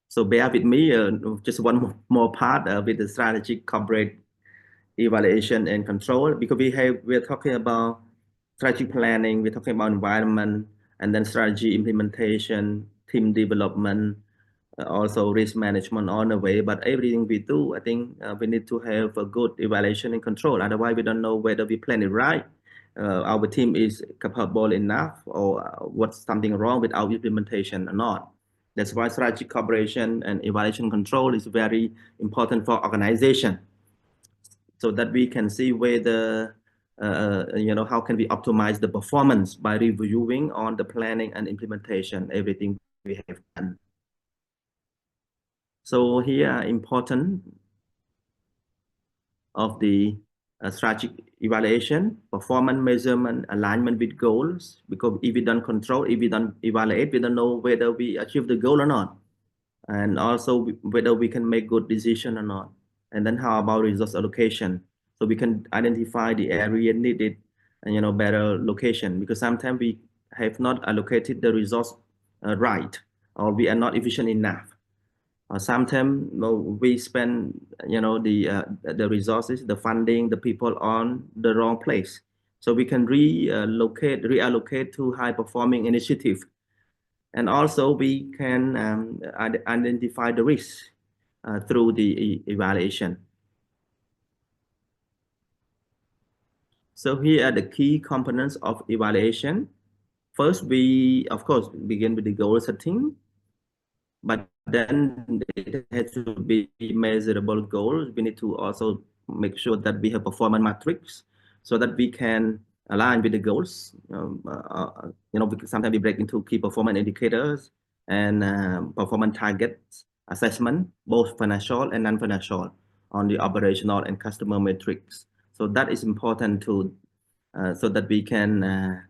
So bear with me, just one more part with the strategic corporate evaluation and control, because we're talking about strategic planning, we're talking about environment, and then strategy implementation, team development, also risk management on the way. But everything we do, I think we need to have a good evaluation and control. Otherwise, we don't know whether we plan it right. Our team is capable enough, or what's something wrong with our implementation or not. That's why strategic cooperation and evaluation control is very important for organization, so that we can see whether how can we optimize the performance by reviewing on the planning and implementation, everything we have done. So here important of the strategic evaluation, performance measurement, alignment with goals, because if we don't control, if we don't evaluate, we don't know whether we achieve the goal or not, and also whether we can make good decision or not. And then how about resource allocation? So we can identify the area needed and better location, because sometimes we have not allocated the resource right, or we are not efficient enough. Sometimes we spend the resources, the funding, the people on the wrong place. So we can reallocate to high performing initiative. And also we can identify the risk through the evaluation. So here are the key components of evaluation. First, we of course begin with the goal setting, but then it has to be measurable goals. We need to also make sure that we have performance metrics so that we can align with the goals. Because sometimes we break into key performance indicators and performance targets assessment, both financial and non-financial, on the operational and customer metrics. So that is important to so that we can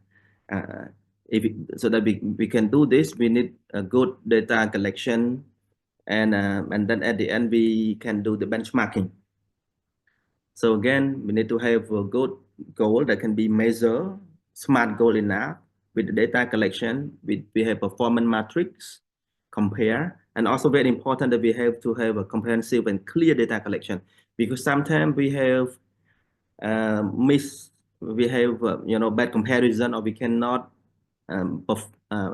so that we can do this, we need a good data collection, and then at the end we can do the benchmarking. So again, we need to have a good goal that can be measured, smart goal enough with the data collection. We have performance matrix, compare, and also very important that we have to have a comprehensive and clear data collection, because sometimes we have bad comparison, or we cannot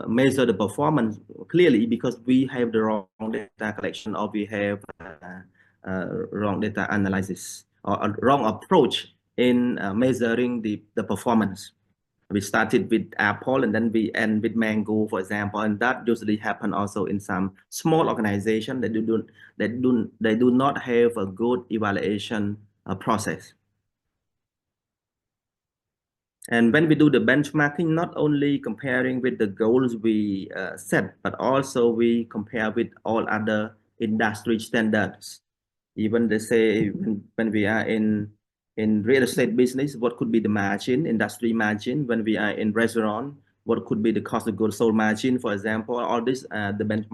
measure the performance clearly because we have the wrong data collection, or we have wrong data analysis, or a wrong approach in measuring the performance. We started with Apple and then we end with Mango, for example, and that usually happen also in some small organization that do not have a good evaluation process. And when we do the benchmarking, not only comparing with the goals we set, but also we compare with all other industry standards. Even they say when we are in real estate business, what could be the margin, industry margin? When we are in restaurant, what could be the cost of goods sold margin, for example? All this the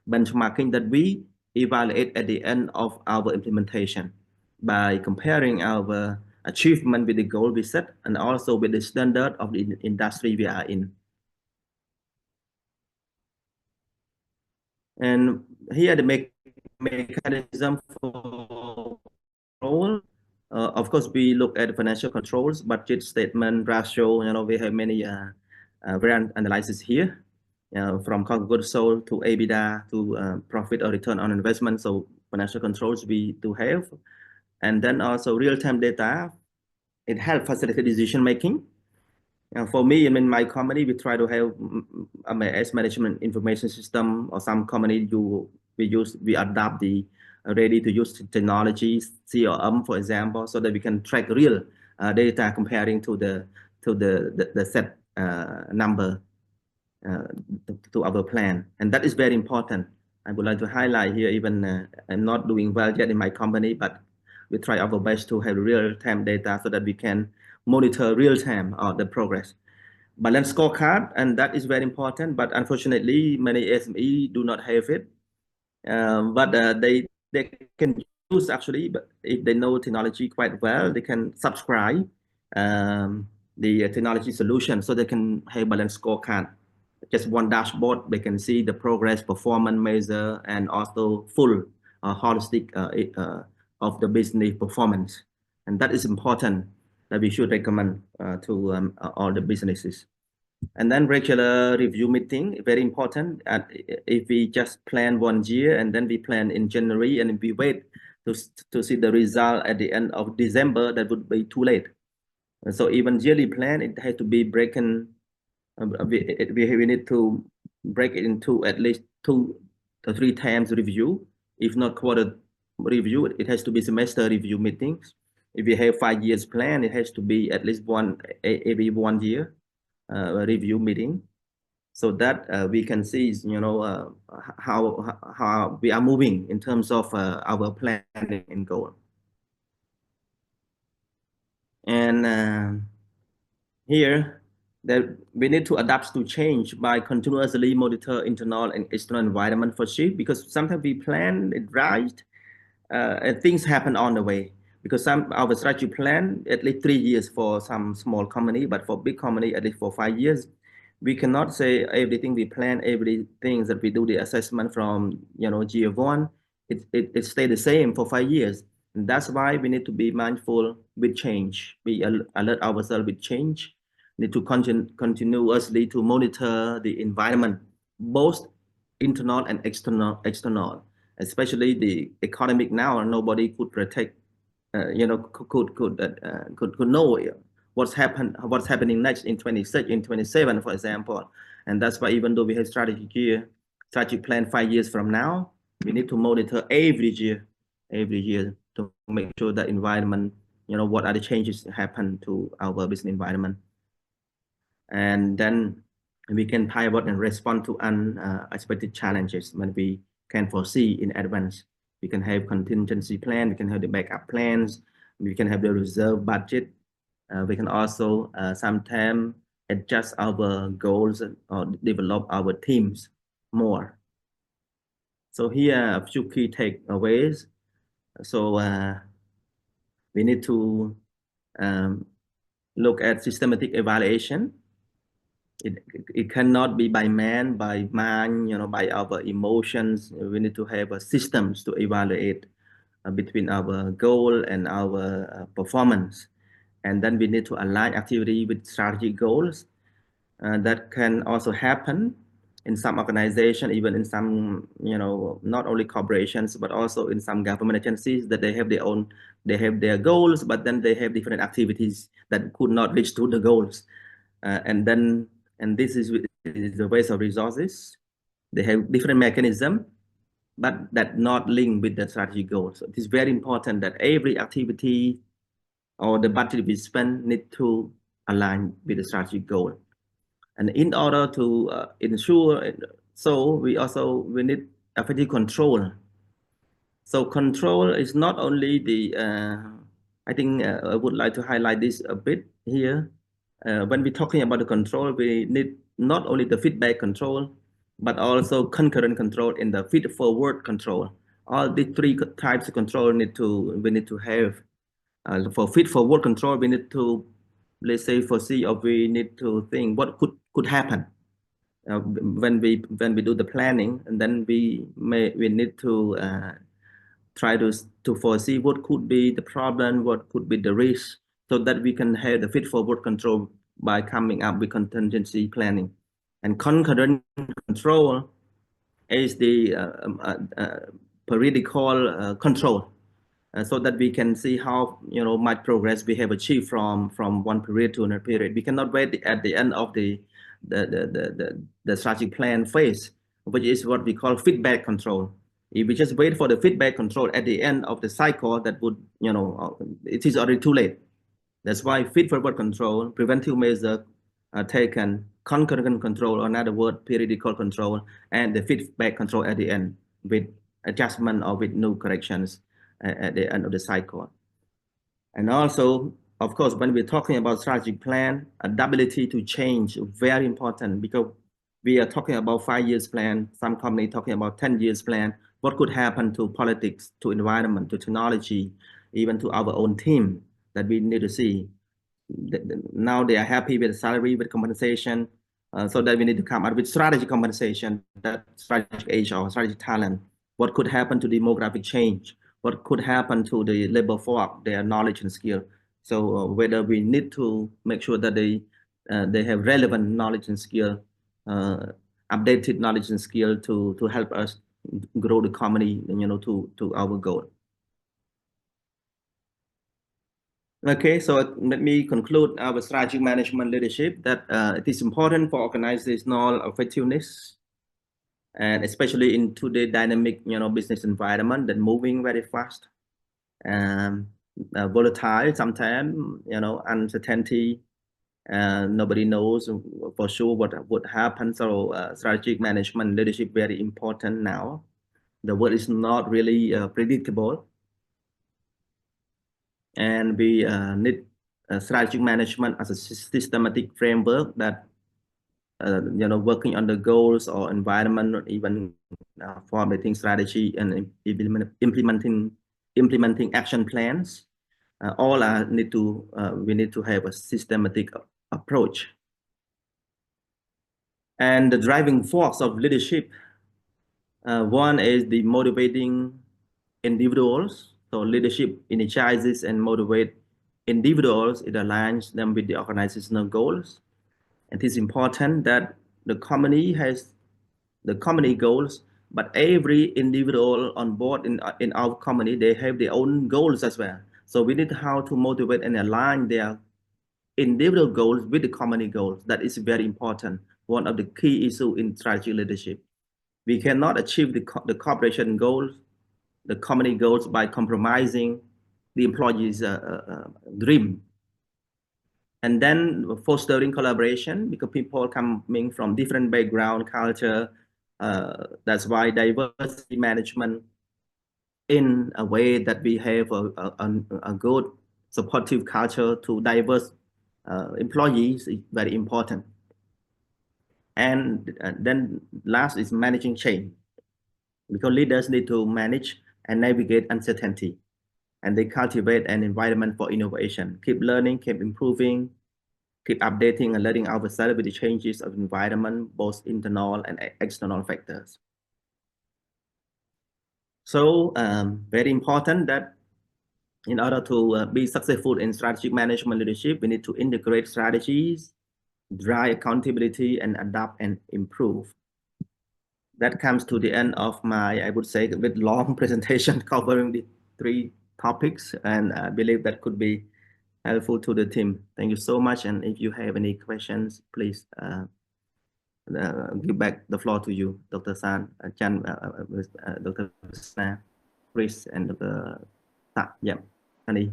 benchmarking that we evaluate at the end of our implementation by comparing our achievement with the goal we set, and also with the standard of the industry we are in. And here the mechanism for control. Of course, we look at financial controls, budget statement, ratio. We have many variant analysis here, from cost of goods sold to EBITDA to profit or return on investment. So financial controls we do have, and then also real-time data. It helps facilitate decision making. For me, in my company, we try to have as management information system, or some company we adopt the ready to use technology, CRM, for example, so that we can track real data comparing to the set number to our plan, and that is very important. I would like to highlight here, even I'm not doing well yet in my company, but we try our best to have real-time data so that we can monitor real-time the progress. Balance scorecard, and that is very important, but unfortunately many SME do not have it. But they can use, actually, but if they know technology quite well, they can subscribe the technology solution so they can have balance scorecard. just one dashboard. They can see the progress, performance measure, and also full holistic of the business performance. And that is important that we should recommend to all the businesses. And then regular review meeting, very important. And if we just plan 1 year and then we plan in January and we wait to see the result at the end of December, that would be too late. So even yearly plan, it has to be broken. We need to break it into at least 2 to 3 times review. If not quarter review, it has to be semester review meetings. If we have 5 years plan, it has to be at least every 1 year review meeting, so that we can see, how we are moving in terms of our planning and goal. And here, that we need to adapt to change by continuously monitor internal and external environment for shift, because sometimes we plan it right and things happen on the way, because our strategy plan at least 3 years for some small company, but for big company at least for 5 years. We cannot say everything we plan, everything that we do the assessment from year 1, it stay the same for 5 years. And that's why we need to be mindful with change, be alert ourselves with change, need to continuously to monitor the environment, both internal and external, especially the economic. Now nobody could protect, could know what's happening next in 26, in 27, for example. And that's why even though we have strategy plan 5 years from now, we need to monitor every year to make sure that environment, what are the changes happen to our business environment. And then we can pivot and respond to unexpected challenges when we can foresee in advance. We can have contingency plan, we can have the backup plans, we can have the reserve budget. We can also sometimes adjust our goals or develop our teams more. So here are a few key takeaways. So we need to look at systematic evaluation. It cannot be by man, by mind, by our emotions. We need to have systems to evaluate between our goal and our performance. And then we need to align activity with strategic goals. That can also happen in some organization, even in some, not only corporations, but also in some government agencies, that they have their goals, but then they have different activities that could not reach to the goals. And this is the waste of resources. They have different mechanism, but that not linked with the strategy goals. So it is very important that every activity or the budget we spend need to align with the strategy goal. And in order to ensure, so we need effective control. So control is not only the, I think I would like to highlight this a bit here. When we're talking about the control, we need not only the feedback control, but also concurrent control and the feed-forward control. All the 3 types of control we need to have. For feed-forward control, we need to, let's say, foresee, or we need to think what could happen when we do the planning, and then we need to try to foresee what could be the problem, what could be the risk, so that we can have the feed-forward control by coming up with contingency planning. And concurrent control is the periodical control, so that we can see how much progress we have achieved from one period to another period. We cannot wait at the end of the strategic plan phase, which is what we call feedback control. If we just wait for the feedback control at the end of the cycle, that would, it is already too late. That's why feed-forward control, preventive measures are taken, concurrent control, or another word, periodical control, and the feedback control at the end with adjustment or with new corrections at the end of the cycle. And also, of course, when we're talking about strategic plan, adaptability to change, very important, because we are talking about 5 years plan, some company talking about 10 years plan. What could happen to politics, to environment, to technology, even to our own team, that we need to see. Now they are happy with salary, with compensation, So that we need to come up with strategy compensation, that strategic age or strategic talent. What could happen to demographic change? What could happen to the labor force, their knowledge and skill? So whether we need to make sure that they have relevant knowledge and skill, updated knowledge and skill to help us grow the company, to our goal. Okay, so let me conclude our strategic management leadership that it is important for organizational effectiveness, and especially in today's dynamic, business environment that moving very fast, um, volatile sometimes, uncertainty. Nobody knows for sure what would happen. So strategic management leadership very important now. The world is not really predictable, and we need strategic management as a systematic framework that working on the goals or environment, or even formulating strategy and implementing action plans. All we need to have a systematic approach. And the driving force of leadership, one is the motivating individuals. So leadership energizes and motivates individuals. It aligns them with the organizational goals. It is important that the company has the company goals, but every individual on board in our company, they have their own goals as well. So we need how to motivate and align their individual goals with the company goals. That is very important. One of the key issues in strategy leadership. We cannot achieve the corporation goals, the company goals by compromising the employees' dream. And then fostering collaboration, because people coming from different background, culture. That's why diversity management in a way that we have a good supportive culture to diverse employees is very important. And then last is managing change, because leaders need to manage and navigate uncertainty, and they cultivate an environment for innovation, keep learning, keep improving, keep updating and letting ourselves with the changes of environment, both internal and external factors. So very important that in order to be successful in strategic management leadership, we need to integrate strategies, drive accountability, and adapt and improve. That comes to the end of my, I would say, a bit long presentation covering the 3 topics, and I believe that could be helpful to the team. Thank you so much. And if you have any questions, please give back the floor to you, Dr. San, Chan, Dr. Sna, Chris, and Dr. Ta. Yeah, Honey.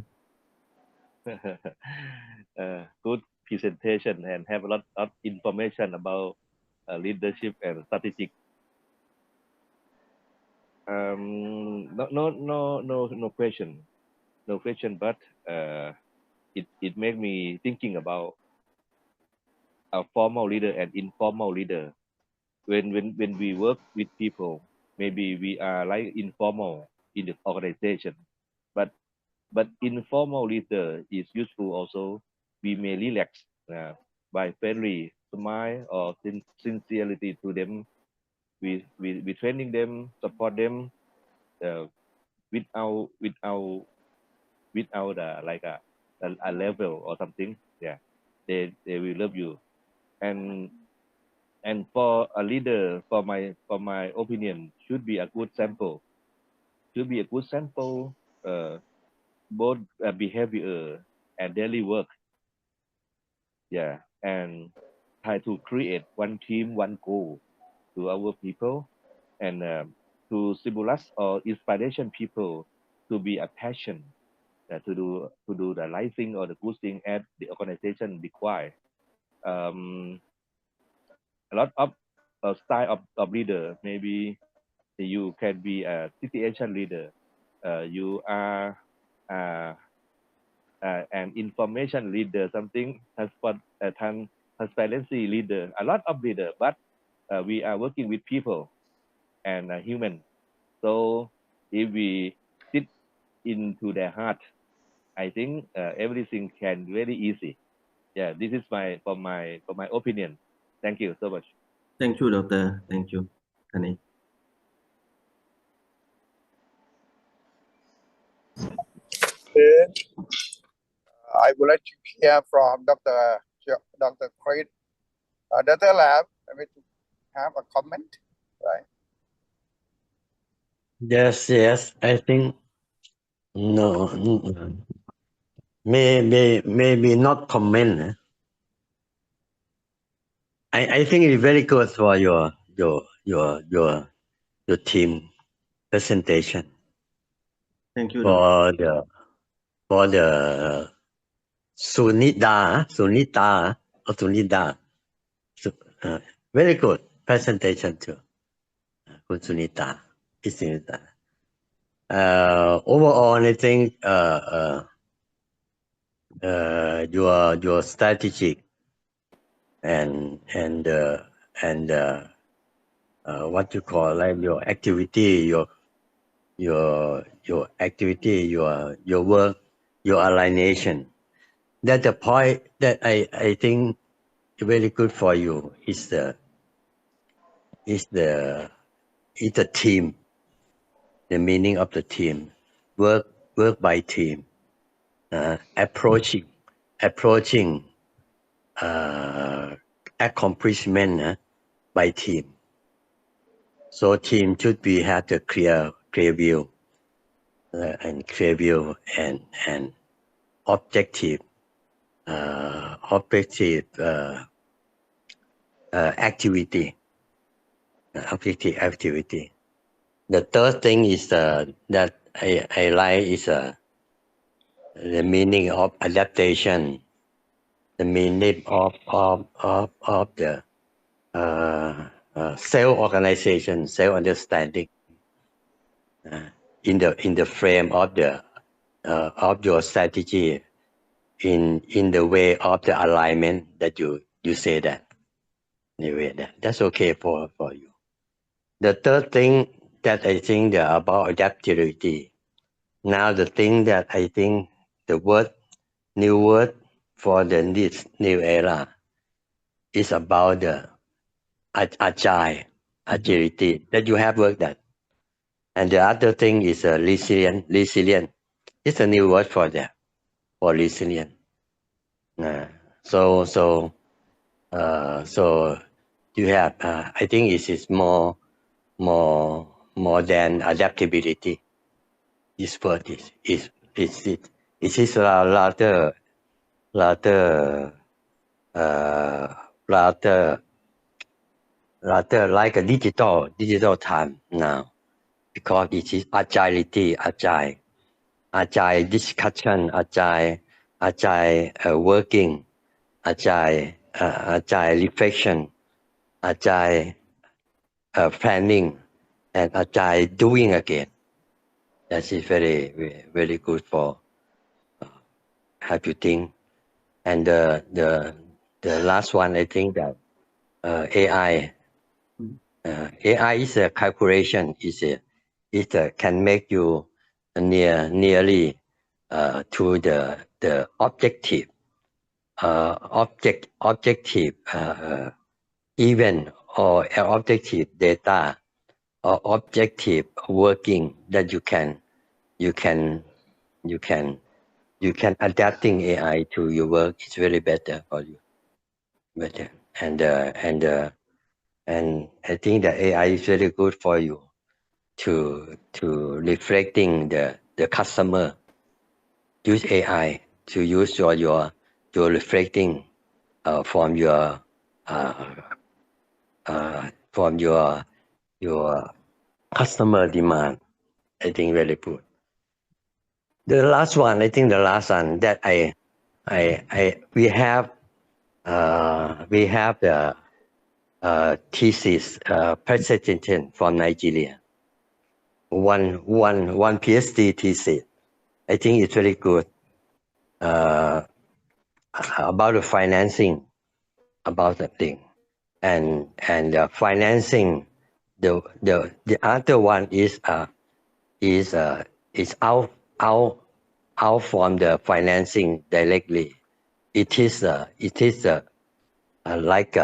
Good presentation and have a lot of information about leadership and strategic. No question, but it made me thinking about a formal leader and informal leader. When we work with people, maybe we are like informal in the organization, but informal leader is useful also. We may relax by friendly smile or sincerity to them. We training them, support them without like a level or something. Yeah, they will love you. And for a leader, for my opinion, should be a good sample. Should be a good sample, both behavior and daily work. Yeah, and try to create one team, one goal to our people, and to stimulus or inspiration people to be a passion to do the right thing or the good thing as the organization require. A lot of style of leader. Maybe you can be a situation leader. You are an information leader, something transparency leader. A lot of leader, but we are working with people and human. So if we sit into their heart, I think everything can very easy. Yeah, this is my opinion. Thank you so much. Thank you, Doctor. Thank you, Thani. I would like to hear from Dr. Craig. Dr. Lab, I mean, to have a comment, right? Yes. I think no, maybe not comment. I think it's very good for your team presentation. Thank you, Doctor. For the Sunita. Very good presentation too. Good Sunita. Overall, I think your strategy and what you call like your activity, your activity, your work, your alignation. That's the point that I think very good for you is the team, the meaning of the team, work by team, approaching accomplishment by team. So team should be have the clear view and objective activity. The third thing is that I like is the meaning of adaptation, the meaning of the self-organization, self-understanding in the frame of your strategy, in the way of the alignment that you say that. Anyway, that's okay for you. The third thing that I think about adaptability. Now the thing that I think the new word for this new era is about the agility that you have worked at. And the other thing is resilient. It's a new word for that, for resilient. So you have, I think it is more than adaptability. This word is rather like a digital time now, because it is agility, agile discussion, agile working, agile reflection, agile planning, and agile doing again. That is very, very good for how you think. And the last one, I think that AI is a calculation. It can make you nearly to the objective event or objective data or objective working that you can adapting AI to your work. It's very better for you. Better. And I think that AI is very good for you to reflecting the customer. Use AI to use your reflecting from your customer demand. I think very good. The last one, I think the last one that we have the thesis president from Nigeria. One PhD thesis. I think it's very good about the financing, about the thing, and financing. The other one is out from the financing directly. It is like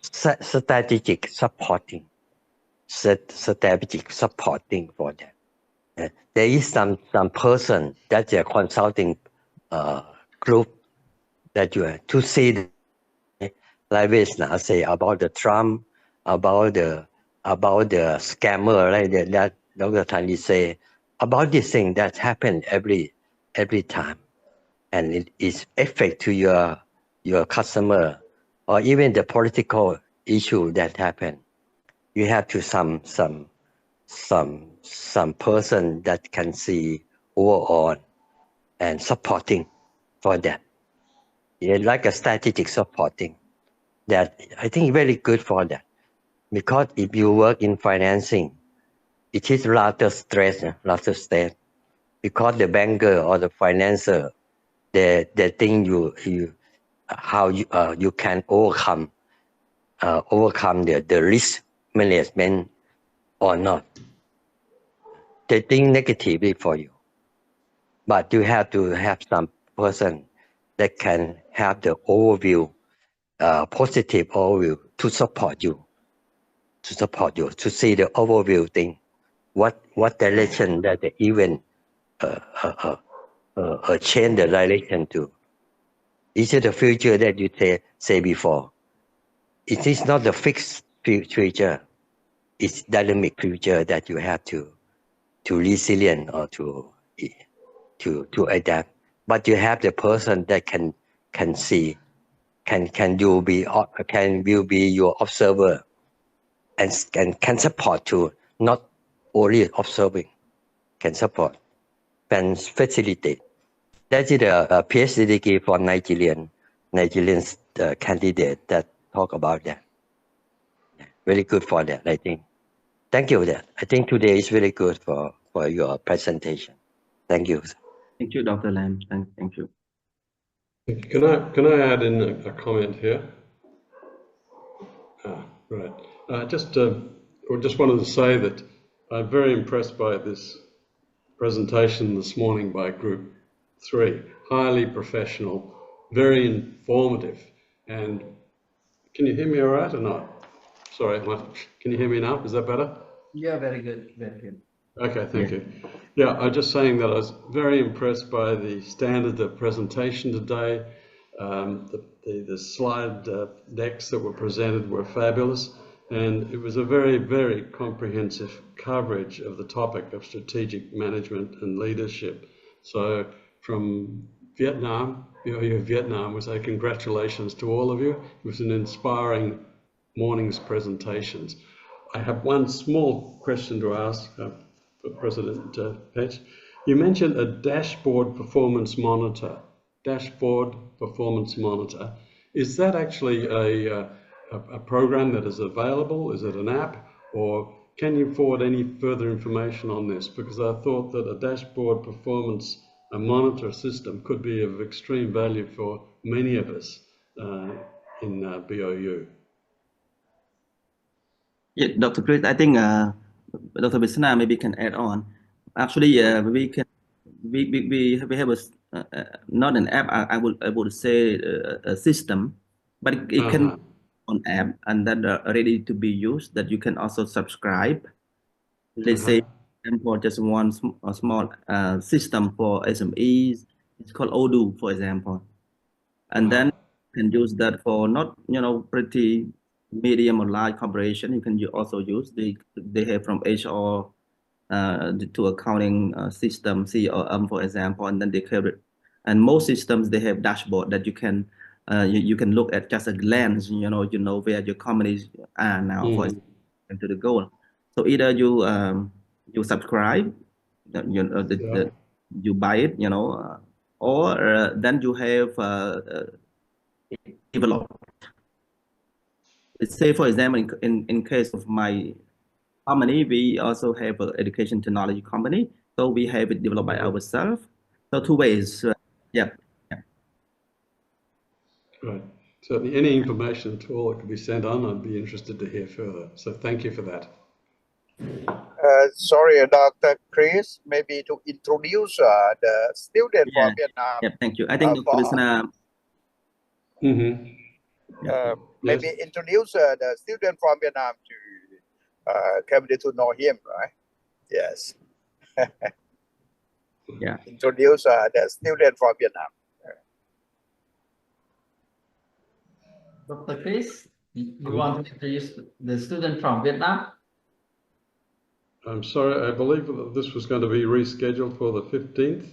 strategic supporting for that. There is some person that's a consulting group that you have to see, like this now say about the Trump, about the scammer, right? That Dr. Thani say about this thing that happen every time, and it is affect to your customer, or even the political issue that happen. You have to some person that can see overall and supporting for that. Yeah, like a strategic supporting that I think very good for that, because if you work in financing, it is rather stress, because the banker or the financer, they think you how you can overcome the risk management or not. They think negatively for you, but you have to have some person that can have the overview, positive overview to support you, to see the overview thing, what direction that the event change the direction to. Is it the future that you say before? It is not the fixed future. It's dynamic future that you have to resilient or to adapt. But you have the person that can see, will be your observer, and can support to not only observing, can support, can facilitate. That is a PhD degree for Nigerian candidate that talk about that. Very good for that, I think. Thank you. That I think today is very good for your presentation. Thank you. Thank you, Dr. Lam. Thank you. Can I add in a comment here? Right. I just wanted to say that I'm very impressed by this presentation this morning by Group 3. Highly professional, very informative. And can you hear me all right or not? Sorry, can you hear me now? Is that better? Yeah, very good, very good. Okay, thank you. Yeah, I'm just saying that I was very impressed by the standard of presentation today. The slide decks that were presented were fabulous, and it was a very, very comprehensive coverage of the topic of strategic management and leadership. So from Vietnam, Vietnam, we say congratulations to all of you. It was an inspiring morning's presentations. I have one small question to ask President PECH. You mentioned a dashboard performance monitor. Dashboard performance monitor. Is that actually a program that is available? Is it an app? Or can you forward any further information on this? Because I thought that a dashboard performance monitor system could be of extreme value for many of us in BOU. Yeah, Dr. Chris, I think Dr. Bisna maybe can add on. Actually, we have a not an app. I would say a system, but it can be an app and that are ready to be used. That you can also subscribe. Let's say for just one small system for SMEs. It's called Odoo, for example, and then you can use that for not pretty medium or large corporation. You can also use they have from HR to accounting system, CRM, for example, and then they carry it. And most systems they have dashboard that you can look at just a glance. You know where your companies are now for to the goal. So either you subscribe, you buy it, or then you have developed. Let's say, for example, in case of my company, we also have an education technology company, so we have it developed by ourselves. So two ways. Right. Certainly, any information at all that could be sent on, I'd be interested to hear further. So thank you for that. Sorry, Dr. Chris, maybe to introduce the student from Vietnam. Yeah, thank you. I think Dr. Bisna. maybe introduce the student from Vietnam to community to know him, right? Yes. Yeah. Introduce the student from Vietnam. Dr. Chris, you want to introduce the student from Vietnam? I'm sorry, I believe that this was going to be rescheduled for the 15th.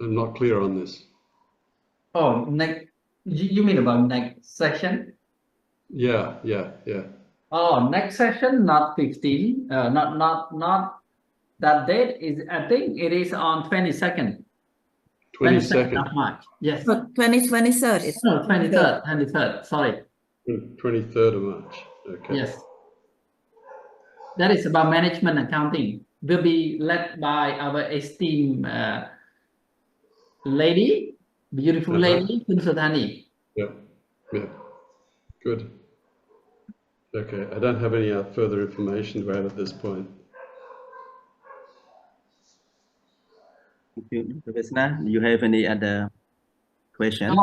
I'm not clear on this. Oh, next. You mean about next session? Yeah. Oh, next session, not 15. Not that date is. I think it is on 22nd. 22nd of March. Yes. But 23rd. It's No, 23rd. 23rd. Sorry. 23rd of March. Okay. Yes. That is about management accounting. Will be led by our esteemed lady, beautiful lady, Kun Sudhani. Yeah. Good. Okay, I don't have any further information to add at this point. Thank you, Professor. Do you have any other questions?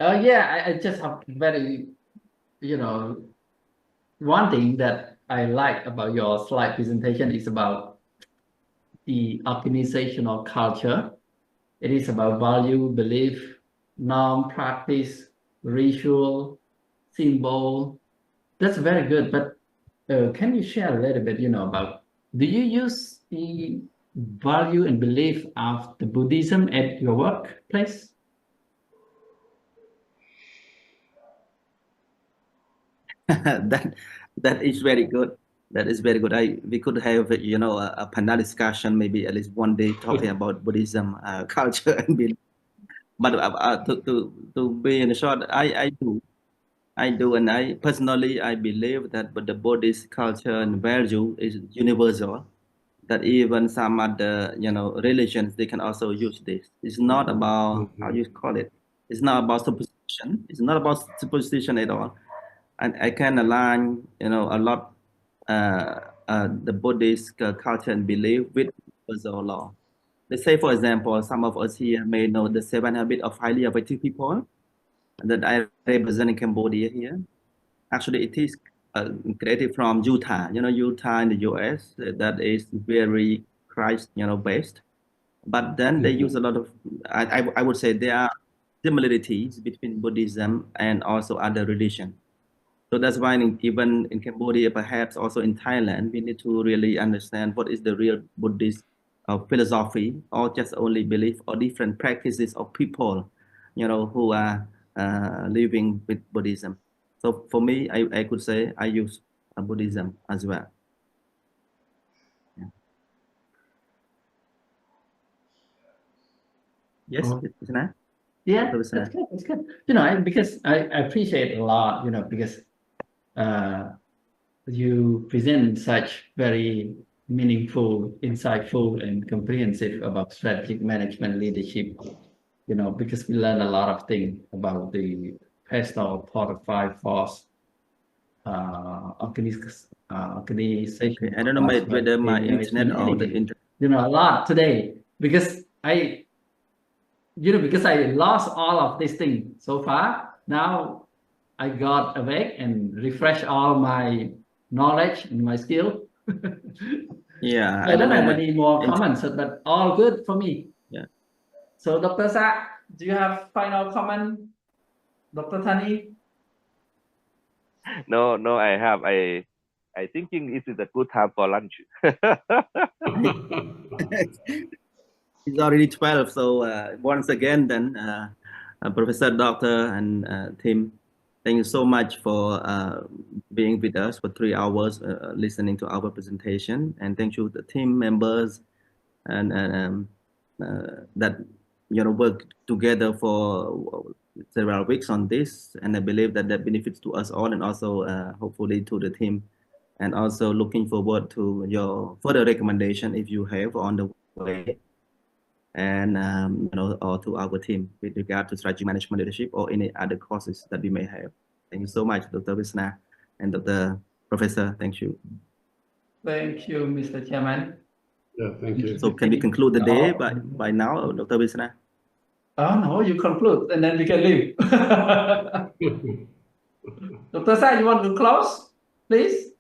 Yeah, I just have very, one thing that I like about your slide presentation is about the organizational culture. It is about value, belief, norm, practice, ritual, symbol. That's very good. But can you share a little bit, about, do you use the value and belief of the Buddhism at your workplace? That is very good. That is very good. We could have a panel discussion, maybe at least one day, talking about Buddhism culture and belief. But to be in short, I do, and I personally believe that the Buddhist culture and value is universal. That even some other religions, they can also use this. It's not about how you call it. It's not about superstition. It's not about superstition at all. And I can align a lot the Buddhist culture and belief with universal law. Let's say, for example, some of us here may know the 7 habits of highly effective people that I represent in Cambodia here. Actually, it is created from Utah. Utah in the US, that is very Christ, based. But then they use a lot of, I would say there are similarities between Buddhism and also other religions. So that's why even in Cambodia, perhaps also in Thailand, we need to really understand what is the real Buddhist philosophy, or just only belief, or different practices of people, who are living with Buddhism. So for me, I could say I use Buddhism as well. Yeah. Yes, Krishna? Yeah, that's good. That's good. Because I appreciate a lot, because you present such very meaningful, insightful, and comprehensive about strategic management leadership. Because we learn a lot of things about the personal portfolio force organization. Okay. I don't know whether my internet or the internet. A lot today because I lost all of these things so far. Now I got awake and refresh all my knowledge and my skill. Yeah. I don't have any more comments, but all good for me. Yeah. So Dr. Sa, do you have final comment? Dr. Thani? No, I have. I thinking this is a good time for lunch. It's already 12, so once again, then Professor, Doctor, and Tim, thank you so much for being with us for 3 hours, listening to our presentation, and thank you to the team members and that work together for several weeks on this, and I believe that benefits to us all, and also hopefully to the team, and also looking forward to your further recommendation if you have on the way, and or to our team with regard to strategy management leadership or any other courses that we may have. Thank you so much, Dr. Visna and Dr. Professor. Thank you. Thank you, Mr. Chairman. Yeah, thank you. So can we conclude the day by now, Dr. Visna? Oh no, you conclude and then we can leave. Dr. Sai, you want to close, please?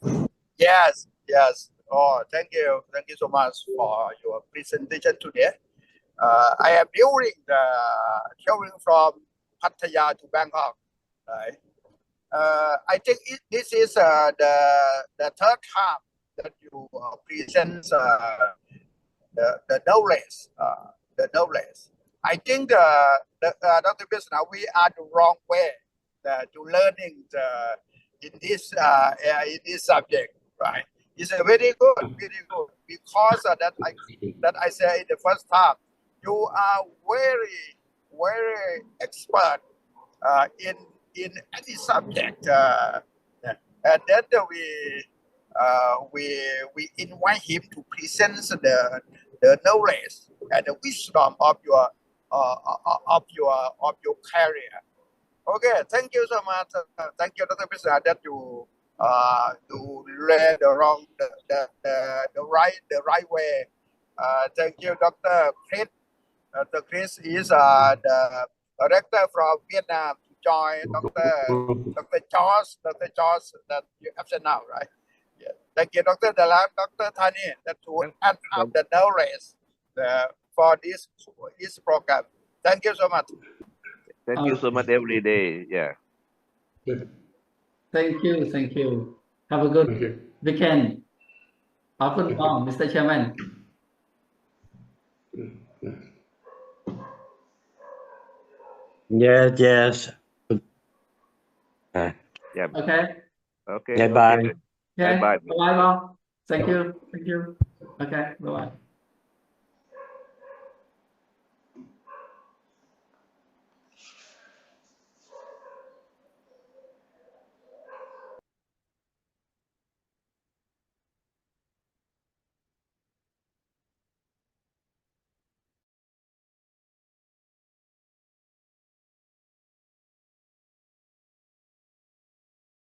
Yes, yes. Oh, thank you so much for your presentation today. I am traveling from Pattaya to Bangkok. Right. I think this is the third time that you present the knowledge. I think Dr. Bisna, we are the wrong way to learning in this subject, right? It's a very good because that I say in the first time, you are very expert in any subject, and then we invite him to present the knowledge and the wisdom of your career. Okay, thank you so much. Thank you, Dr. Bisna, that you learn the right way. Thank you, Dr. Chris. Dr. Chris is the director from Vietnam to join Dr. George that you absent now, right? Yeah. Thank you, Dr. Dalam, Dr. Thani, that to add up the knowledge for this program. Thank you so much. Thank you so much every day. Yeah. Thank you. Have a good weekend. Open forum, Mr. Chairman. Yes. Yeah. Okay. Okay. Bye. Okay. Bye. Bye-bye. Thank you. Okay. Bye-bye.